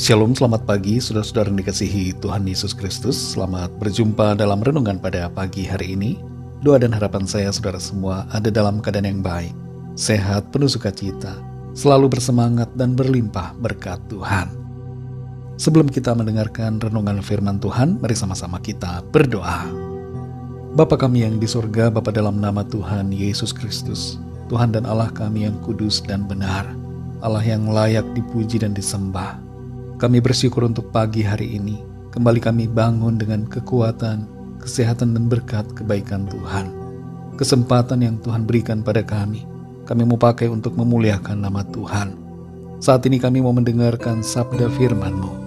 Shalom, selamat pagi saudara-saudara yang dikasihi Tuhan Yesus Kristus. Selamat berjumpa dalam renungan pada pagi hari ini. Doa dan harapan saya saudara semua ada dalam keadaan yang baik, sehat, penuh sukacita, selalu bersemangat dan berlimpah berkat Tuhan. Sebelum kita mendengarkan renungan firman Tuhan, mari sama-sama kita berdoa. Bapa kami yang di surga, Bapa dalam nama Tuhan Yesus Kristus, Tuhan dan Allah kami yang kudus dan benar, Allah yang layak dipuji dan disembah. Kami bersyukur untuk pagi hari ini. Kembali kami bangun dengan kekuatan, kesehatan dan berkat kebaikan Tuhan. Kesempatan yang Tuhan berikan pada kami mau pakai untuk memuliakan nama Tuhan. Saat ini kami mau mendengarkan sabda firman-Mu.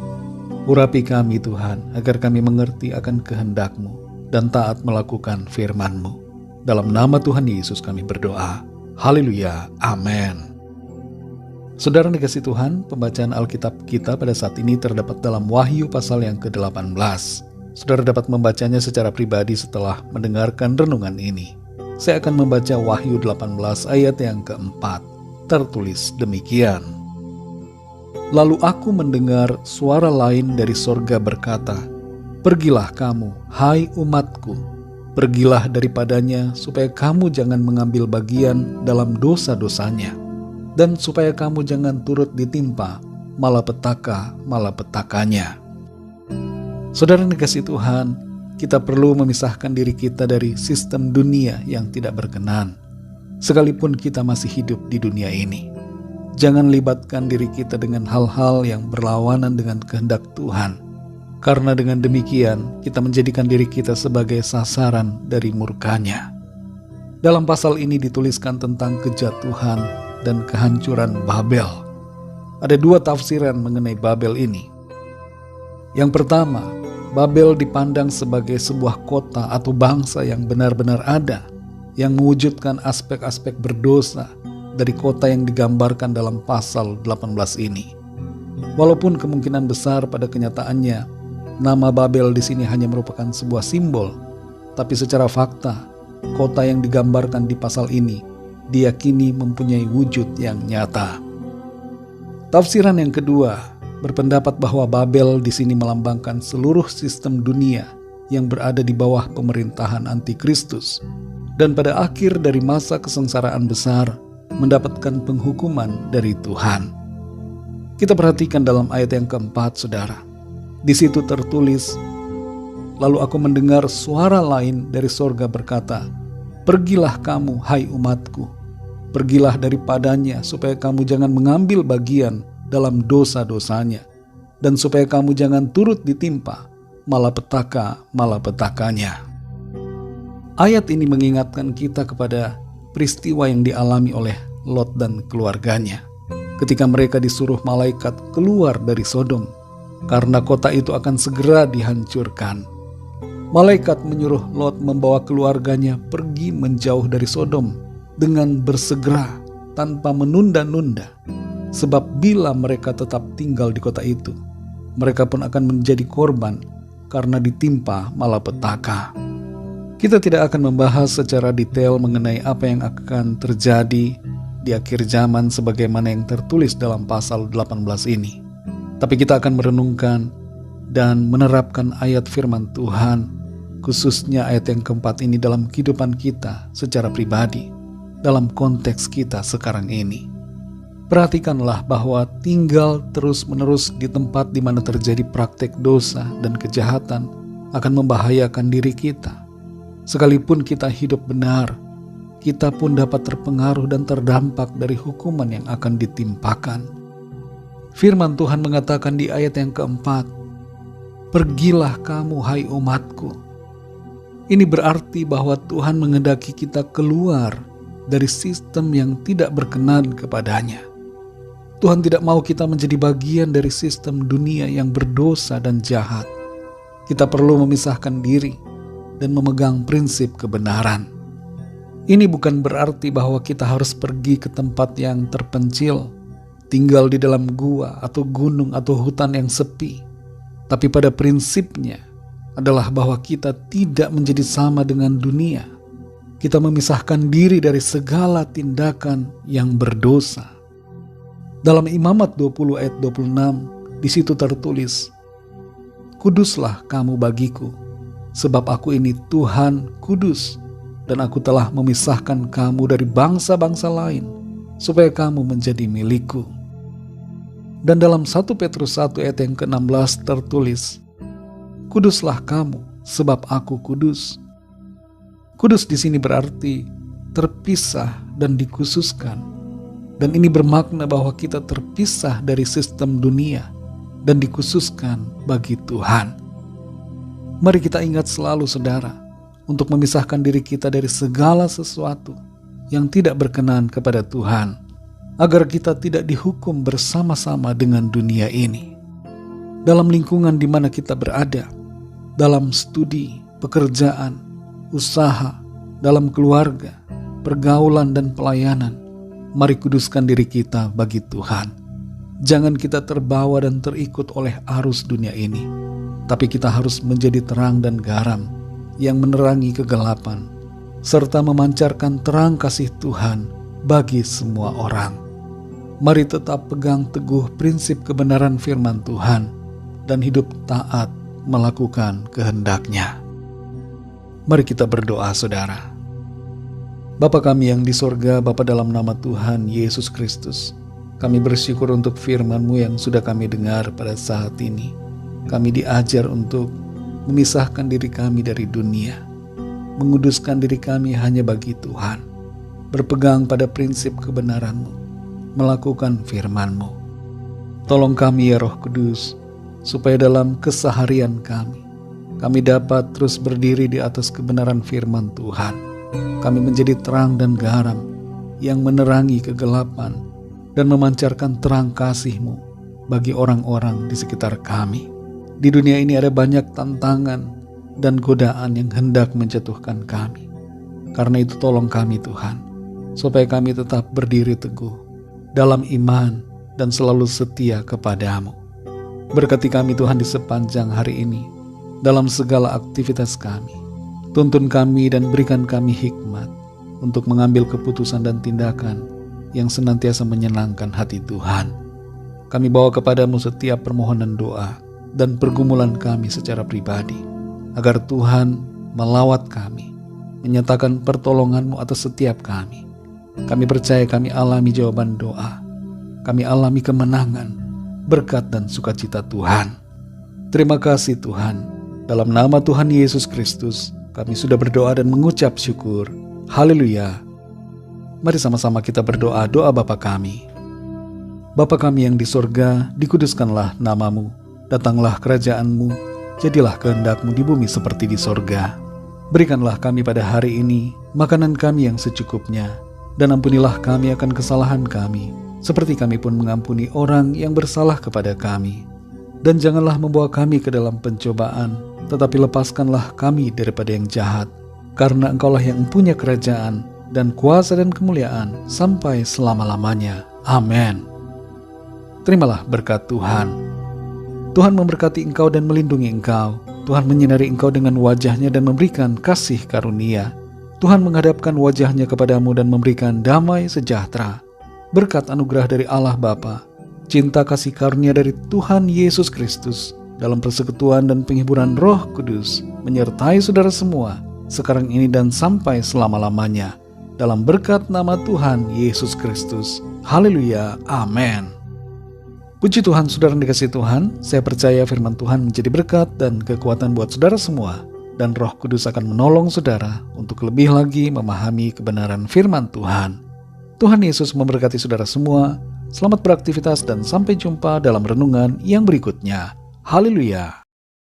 Urapi kami Tuhan, agar kami mengerti akan kehendak-Mu dan taat melakukan firman-Mu. Dalam nama Tuhan Yesus kami berdoa. Haleluya, amin. Saudara dikasih Tuhan, pembacaan Alkitab kita pada saat ini terdapat dalam Wahyu pasal yang ke-18. Saudara dapat membacanya secara pribadi setelah mendengarkan renungan ini. Saya akan membaca Wahyu 18 ayat yang keempat. Tertulis demikian. Lalu aku mendengar suara lain dari sorga berkata, "Pergilah kamu, hai umatku, pergilah daripadanya supaya kamu jangan mengambil bagian dalam dosa-dosanya. Dan supaya kamu jangan turut ditimpa malapetaka-malapetakanya." Saudara yang dikasihi Tuhan, kita perlu memisahkan diri kita dari sistem dunia yang tidak berkenan. Sekalipun kita masih hidup di dunia ini, jangan libatkan diri kita dengan hal-hal yang berlawanan dengan kehendak Tuhan. Karena dengan demikian, kita menjadikan diri kita sebagai sasaran dari murkanya. Dalam pasal ini dituliskan tentang kejatuhan dan kehancuran Babel. Ada dua tafsiran mengenai Babel ini. Yang pertama, Babel dipandang sebagai sebuah kota atau bangsa yang benar-benar ada, yang mewujudkan aspek-aspek berdosa dari kota yang digambarkan dalam pasal 18 ini. Walaupun kemungkinan besar pada kenyataannya, nama Babel di sini hanya merupakan sebuah simbol, tapi secara fakta, kota yang digambarkan di pasal ini diyakini mempunyai wujud yang nyata. Tafsiran yang kedua berpendapat bahwa Babel di sini melambangkan seluruh sistem dunia yang berada di bawah pemerintahan antikristus dan pada akhir dari masa kesengsaraan besar mendapatkan penghukuman dari Tuhan. Kita perhatikan dalam ayat yang keempat, saudara. Di situ tertulis, "Lalu aku mendengar suara lain dari sorga berkata, Pergilah kamu, hai umatku, pergilah daripadanya supaya kamu jangan mengambil bagian dalam dosa-dosanya, dan supaya kamu jangan turut ditimpa malapetaka-malapetakanya." Ayat ini mengingatkan kita kepada peristiwa yang dialami oleh Lot dan keluarganya, ketika mereka disuruh malaikat keluar dari Sodom, karena kota itu akan segera dihancurkan. Malaikat menyuruh Lot membawa keluarganya pergi menjauh dari Sodom dengan bersegera tanpa menunda-nunda. Sebab bila mereka tetap tinggal di kota itu, mereka pun akan menjadi korban karena ditimpa malapetaka. Kita tidak akan membahas secara detail mengenai apa yang akan terjadi di akhir zaman sebagaimana yang tertulis dalam pasal 18 ini. Tapi kita akan merenungkan dan menerapkan ayat firman Tuhan, khususnya ayat yang keempat ini dalam kehidupan kita secara pribadi, dalam konteks kita sekarang ini. Perhatikanlah bahwa tinggal terus-menerus di tempat di mana terjadi praktek dosa dan kejahatan akan membahayakan diri kita. Sekalipun kita hidup benar, kita pun dapat terpengaruh dan terdampak dari hukuman yang akan ditimpakan. Firman Tuhan mengatakan di ayat yang keempat, "Pergilah kamu, hai umatku." Ini berarti bahwa Tuhan menghendaki kita keluar dari sistem yang tidak berkenan kepadanya. Tuhan tidak mau kita menjadi bagian dari sistem dunia yang berdosa dan jahat. Kita perlu memisahkan diri dan memegang prinsip kebenaran. Ini bukan berarti bahwa kita harus pergi ke tempat yang terpencil, tinggal di dalam gua atau gunung atau hutan yang sepi. Tapi pada prinsipnya adalah bahwa kita tidak menjadi sama dengan dunia. Kita memisahkan diri dari segala tindakan yang berdosa. Dalam Imamat 20 ayat 26 Di situ tertulis, "Kuduslah kamu bagiku, sebab aku ini Tuhan kudus, dan aku telah memisahkan kamu dari bangsa-bangsa lain, supaya kamu menjadi milikku." Dan dalam 1 Petrus 1 ayat yang ke-16 tertulis, "Kuduslah kamu, sebab aku kudus." Kudus di sini berarti terpisah dan dikhususkan. Dan ini bermakna bahwa kita terpisah dari sistem dunia dan dikhususkan bagi Tuhan. Mari kita ingat selalu, saudara, untuk memisahkan diri kita dari segala sesuatu yang tidak berkenan kepada Tuhan, agar kita tidak dihukum bersama-sama dengan dunia ini. Dalam lingkungan di mana kita berada, dalam studi, pekerjaan, usaha, dalam keluarga, pergaulan dan pelayanan, mari kuduskan diri kita bagi Tuhan. Jangan kita terbawa dan terikut oleh arus dunia ini, tapi kita harus menjadi terang dan garam yang menerangi kegelapan, serta memancarkan terang kasih Tuhan bagi semua orang. Mari tetap pegang teguh prinsip kebenaran firman Tuhan dan hidup taat melakukan kehendak-Nya. Mari kita berdoa, saudara. Bapa kami yang di sorga, Bapa, dalam nama Tuhan Yesus Kristus, kami bersyukur untuk firman-Mu yang sudah kami dengar pada saat ini. Kami diajar untuk memisahkan diri kami dari dunia, menguduskan diri kami hanya bagi Tuhan, berpegang pada prinsip kebenaran-Mu, melakukan firman-Mu. Tolong kami ya Roh Kudus, supaya dalam keseharian kami dapat terus berdiri di atas kebenaran firman Tuhan. Kami menjadi terang dan garam yang menerangi kegelapan dan memancarkan terang kasih-Mu bagi orang-orang di sekitar kami. Di dunia ini ada banyak tantangan dan godaan yang hendak menjatuhkan kami. Karena itu tolong kami Tuhan, supaya kami tetap berdiri teguh dalam iman dan selalu setia kepada-Mu. Berkati kami Tuhan di sepanjang hari ini, dalam segala aktivitas kami. Tuntun kami dan berikan kami hikmat untuk mengambil keputusan dan tindakan yang senantiasa menyenangkan hati Tuhan. Kami bawa kepada-Mu setiap permohonan doa dan pergumulan kami secara pribadi, agar Tuhan melawat kami, menyatakan pertolongan-Mu atas setiap kami. Kami percaya kami alami jawaban doa, kami alami kemenangan, berkat dan sukacita Tuhan. Terima kasih Tuhan, dalam nama Tuhan Yesus Kristus, kami sudah berdoa dan mengucap syukur. Haleluya. Mari sama-sama kita berdoa doa Bapa kami. Bapa kami yang di sorga, dikuduskanlah nama-Mu, datanglah kerajaan-Mu, jadilah kehendak-Mu di bumi seperti di sorga. Berikanlah kami pada hari ini makanan kami yang secukupnya, dan ampunilah kami akan kesalahan kami, seperti kami pun mengampuni orang yang bersalah kepada kami. Dan janganlah membawa kami ke dalam pencobaan, tetapi lepaskanlah kami daripada yang jahat, karena Engkaulah yang punya kerajaan dan kuasa dan kemuliaan sampai selama-lamanya. Amin. Terimalah berkat Tuhan. Tuhan memberkati engkau dan melindungi engkau. Tuhan menyinari engkau dengan wajah-Nya dan memberikan kasih karunia. Tuhan menghadapkan wajah-Nya kepadamu dan memberikan damai sejahtera. Berkat anugerah dari Allah Bapa, cinta kasih karunia dari Tuhan Yesus Kristus, dalam persekutuan dan penghiburan Roh Kudus, menyertai saudara semua, sekarang ini dan sampai selama-lamanya. Dalam berkat nama Tuhan Yesus Kristus. Haleluya. Amin. Puji Tuhan, saudara yang dikasihi Tuhan, saya percaya firman Tuhan menjadi berkat dan kekuatan buat saudara semua, dan Roh Kudus akan menolong saudara untuk lebih lagi memahami kebenaran firman Tuhan. Tuhan Yesus memberkati saudara semua. Selamat beraktivitas dan sampai jumpa dalam renungan yang berikutnya. Haleluya.